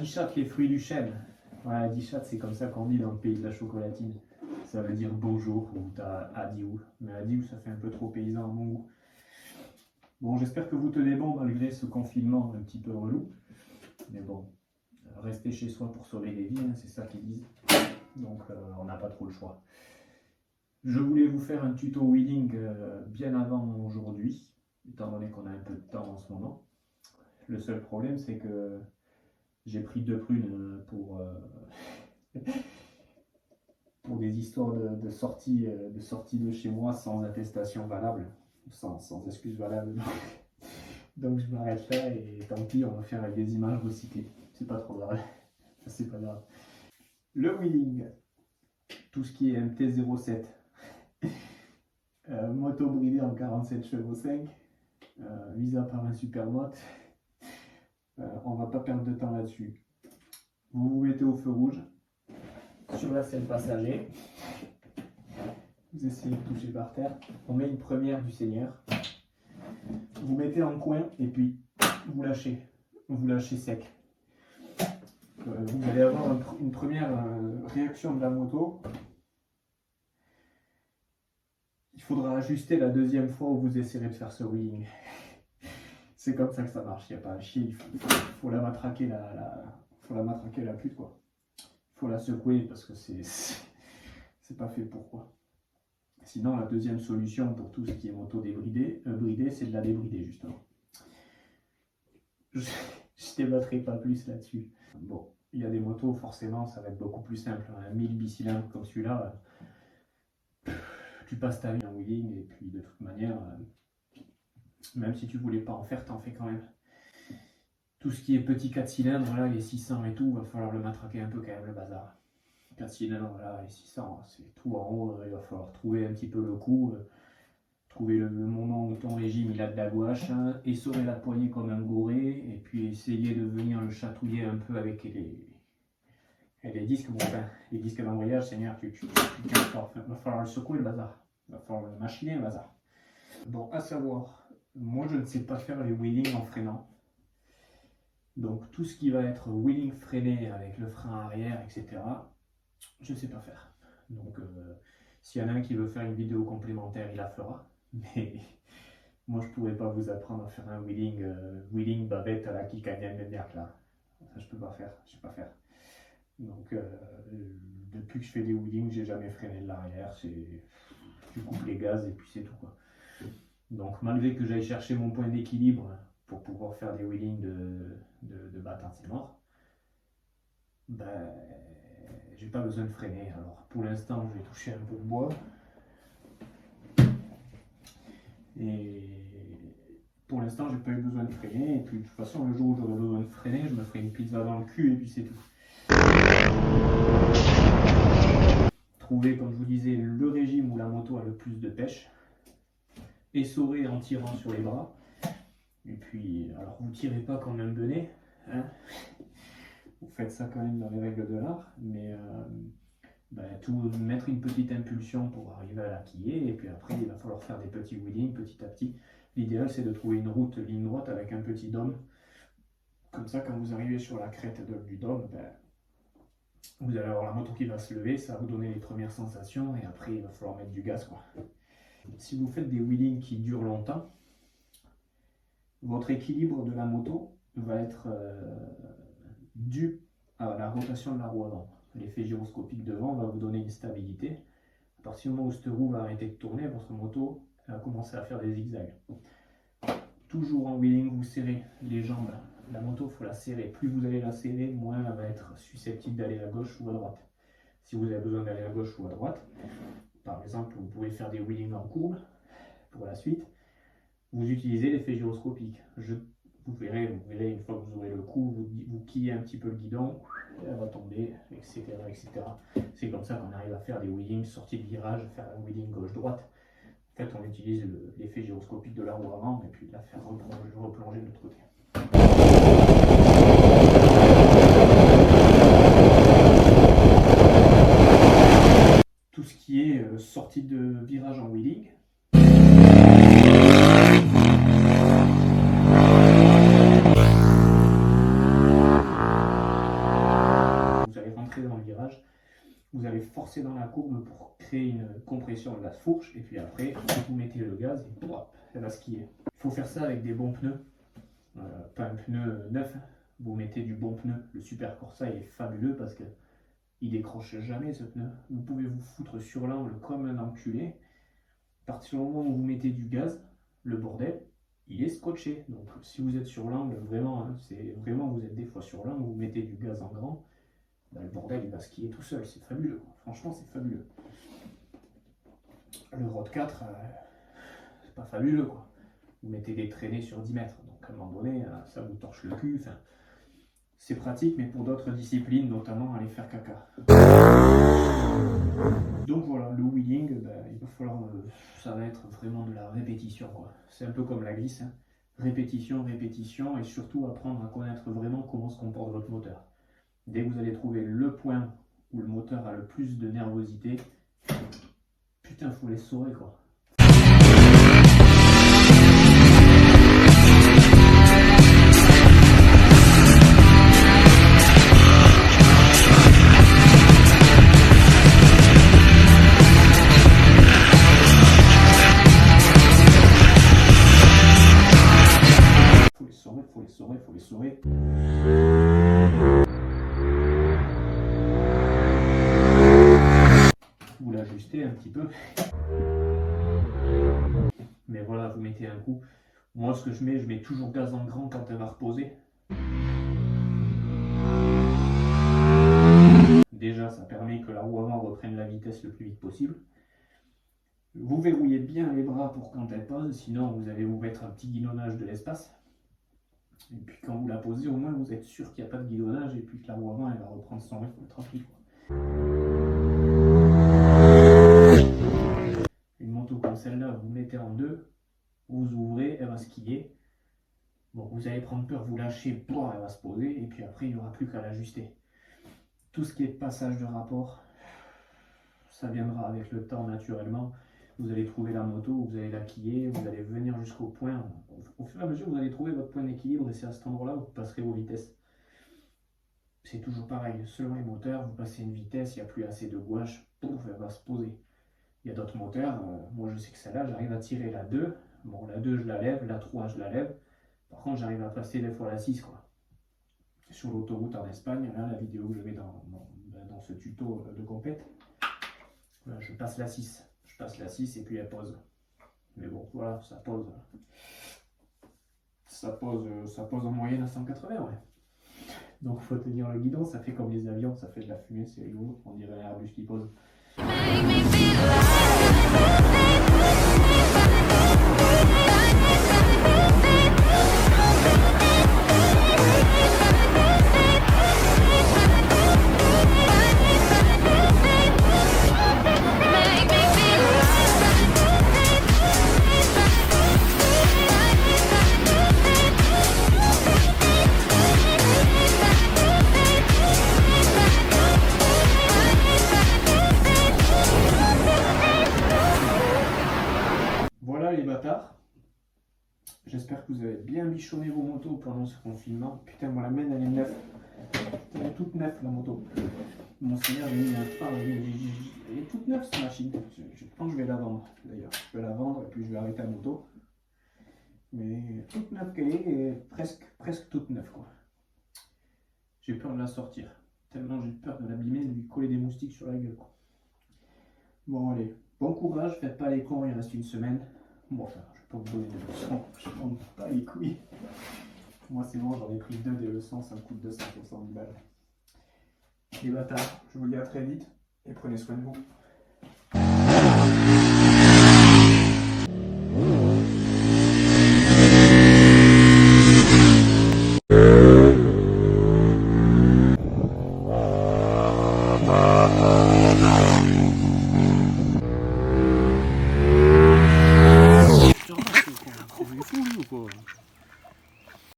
Adichat, les fruits du chêne. Ouais, Adichat, c'est comme ça qu'on dit dans le pays de la chocolatine. Ça veut dire bonjour, ou t'as Adiou. Mais Adiou, ça fait un peu trop paysan à mon goût. Bon, j'espère que vous tenez bon malgré ce confinement un petit peu relou. Mais bon, rester chez soi pour sauver des vies, hein, c'est ça qu'ils disent. Donc, on n'a pas trop le choix. Je voulais vous faire un tuto wheeling bien avant aujourd'hui, étant donné qu'on a un peu de temps en ce moment. Le seul problème, c'est que j'ai pris 2 prunes pour des histoires de sortie de chez moi sans attestation valable, sans excuse valable. Donc je m'arrête là et tant pis, on va faire avec des images recyclées. C'est pas trop grave. C'est pas grave. Le wheeling, tout ce qui est MT-07, moto bridée en 47 chevaux 5, mis à part un supermote, on va pas perdre de temps là-dessus. Vous vous mettez au feu rouge, sur la selle passager, vous essayez de toucher par terre, on met une première du Seigneur, vous mettez en coin et puis vous lâchez sec. Vous allez avoir une première réaction de la moto. Il faudra ajuster la deuxième fois où vous essayerez de faire ce wheeling. C'est comme ça que ça marche, il n'y a pas à chier, il faut la matraquer la pute quoi. Il faut la secouer parce que c'est pas fait pour quoi. Sinon la deuxième solution pour tout ce qui est moto bridée, c'est de la débrider justement. Je ne débattrai pas plus là-dessus. Bon, il y a des motos, forcément, ça va être beaucoup plus simple. Un 1000 bicylindres comme celui-là, tu passes ta vie en wheeling et puis de toute manière, même si tu voulais pas en faire, t'en fais quand même. Tout ce qui est petit 4 cylindres, là, les 600 et tout, va falloir le matraquer un peu quand même, le bazar. 4 cylindres, là, les 600, c'est tout en haut, il va falloir trouver un petit peu le coup. Trouver le moment où ton régime il a de la gouache, hein, essorer la poignée comme un goré, et puis essayer de venir le chatouiller un peu avec les disques. Bon, enfin, les disques d'embrayage, Seigneur, il va falloir le secouer le bazar, il va falloir le machiner le bazar. Bon, à savoir, moi je ne sais pas faire les wheelings en freinant. Donc tout ce qui va être wheeling freiné avec le frein arrière, etc., je ne sais pas faire. Donc s'il y en a un qui veut faire une vidéo complémentaire, il la fera. Mais moi je pourrais pas vous apprendre à faire un wheeling bavette à la Kikanian Mediac là. Ça je peux pas faire, je sais pas faire. Donc depuis que je fais des wheelings, j'ai jamais freiné de l'arrière, tu coupes les gaz et puis c'est tout quoi. Donc malgré que j'aille chercher mon point d'équilibre pour pouvoir faire des wheelings de bâtard c'est mort, ben j'ai pas besoin de freiner. Alors pour l'instant je vais toucher un peu de bois. Et pour l'instant, j'ai pas eu besoin de freiner. Et puis de toute façon, le jour où j'aurai besoin de freiner, je me ferai une pizza dans le cul et puis c'est tout. Trouver, comme je vous disais, le régime où la moto a le plus de pêche. Essorer en tirant sur les bras. Et puis, alors vous tirez pas comme un benet. Hein, vous faites ça quand même dans les règles de l'art. Mais tout mettre une petite impulsion pour arriver à la quiller. Et puis après, il va falloir faire des petits wheelings petit à petit. L'idéal, c'est de trouver une route ligne droite avec un petit dôme. Comme ça, quand vous arrivez sur la crête du dôme, vous allez avoir la moto qui va se lever, ça va vous donner les premières sensations, et après, il va falloir mettre du gaz, quoi. Si vous faites des wheelings qui durent longtemps, votre équilibre de la moto va être dû à la rotation de la roue avant. L'effet gyroscopique devant va vous donner une stabilité. À partir du moment où cette roue va arrêter de tourner, votre moto va commencer à faire des zigzags. Toujours en wheeling, vous serrez les jambes. La moto, il faut la serrer. Plus vous allez la serrer, moins elle va être susceptible d'aller à gauche ou à droite. Si vous avez besoin d'aller à gauche ou à droite, par exemple, vous pouvez faire des wheelings en courbe pour la suite. Vous utilisez l'effet gyroscopique. Vous verrez, une fois que vous aurez le coup, vous quillez un petit peu le guidon, elle va tomber, etc. etc. C'est comme ça qu'on arrive à faire des wheelings, sortie de virage, faire un wheeling gauche-droite. En fait, on utilise l'effet gyroscopique de la roue avant et puis de la faire replonger de l'autre côté. Tout ce qui est sortie de virage en wheeling, pression de la fourche, et puis après, vous mettez le gaz, et elle va skier. Il faut faire ça avec des bons pneus, pas un pneu neuf, vous mettez du bon pneu. Le Super Corsa est fabuleux parce que il décroche jamais ce pneu. Vous pouvez vous foutre sur l'angle comme un enculé. À partir du moment où vous mettez du gaz, le bordel, il est scotché. Donc si vous êtes sur l'angle, vraiment, hein, c'est vraiment, vous êtes des fois sur l'angle, vous mettez du gaz en grand, ben, le bordel il va skier tout seul. C'est fabuleux, quoi. Franchement c'est fabuleux. Le Rod 4, c'est pas fabuleux, quoi. Vous mettez des traînées sur 10 mètres, donc à un moment donné, ça vous torche le cul. Enfin, c'est pratique, mais pour d'autres disciplines, notamment aller faire caca. Donc voilà, le wheeling, il va falloir, ça va être vraiment de la répétition, quoi. C'est un peu comme la glisse, hein. Répétition, répétition, et surtout apprendre à connaître vraiment comment se comporte votre moteur. Dès que vous allez trouver le point où le moteur a le plus de nervosité, putain, faut les saurer, quoi. Faut les saurer. Vous l'ajustez un petit peu. Mais voilà, vous mettez un coup. Moi, ce que je mets toujours gaz en grand quand elle va reposer. Déjà, ça permet que la roue avant reprenne la vitesse le plus vite possible. Vous verrouillez bien les bras pour quand elle pose, sinon vous allez vous mettre un petit guidonnage de l'espace. Et puis quand vous la posez, au moins vous êtes sûr qu'il n'y a pas de guidonnage et puis que la roue avant elle va reprendre son rythme tranquille, quoi. Une moto comme celle-là, vous mettez en deux, vous ouvrez, elle va skier. Bon, vous allez prendre peur, vous lâchez, elle va se poser et puis après il n'y aura plus qu'à l'ajuster. Tout ce qui est passage de rapport, ça viendra avec le temps naturellement. Vous allez trouver la moto, vous allez la quiller, vous allez venir jusqu'au point. Au fur et à mesure, vous allez trouver votre point d'équilibre et c'est à cet endroit-là où vous passerez vos vitesses. C'est toujours pareil, selon les moteurs, vous passez une vitesse, il n'y a plus assez de gouache, pouf, elle va se poser. Il y a d'autres moteurs, moi je sais que celle-là, j'arrive à tirer la 2. Bon, la 2 je la lève, la 3 je la lève. Par contre, j'arrive à passer des fois la 6, quoi. Sur l'autoroute en Espagne, là, la vidéo que je mets dans ce tuto de compète, là, je passe la 6. Je passe la 6 et puis elle pose. Mais bon, voilà, ça pose. Ça pose en moyenne à 180, ouais. Donc faut tenir le guidon, ça fait comme les avions, ça fait de la fumée, c'est rigolo, on dirait un Airbus qui pose. Les bâtards, j'espère que vous avez bien bichonné vos motos pendant ce confinement. Putain, moi la mienne elle est neuve, elle est toute neuve la moto. Mon seigneur j'ai mis un phare, elle est toute neuve cette machine. Je pense que je vais la vendre d'ailleurs, je vais la vendre et puis je vais arrêter la moto. Mais toute neuve qu'elle est, et presque toute neuve, quoi. J'ai peur de la sortir, tellement j'ai peur de l'abîmer, de lui coller des moustiques sur la gueule, quoi. Bon allez, bon courage, faites pas les cons, il reste une semaine. Bon, enfin, je vais pas vous donner des leçons, je prends pas les couilles. Moi, c'est bon, j'en ai pris 2 des leçons, ça me coûte 270 balles. Les bâtards, je vous dis à très vite et prenez soin de vous.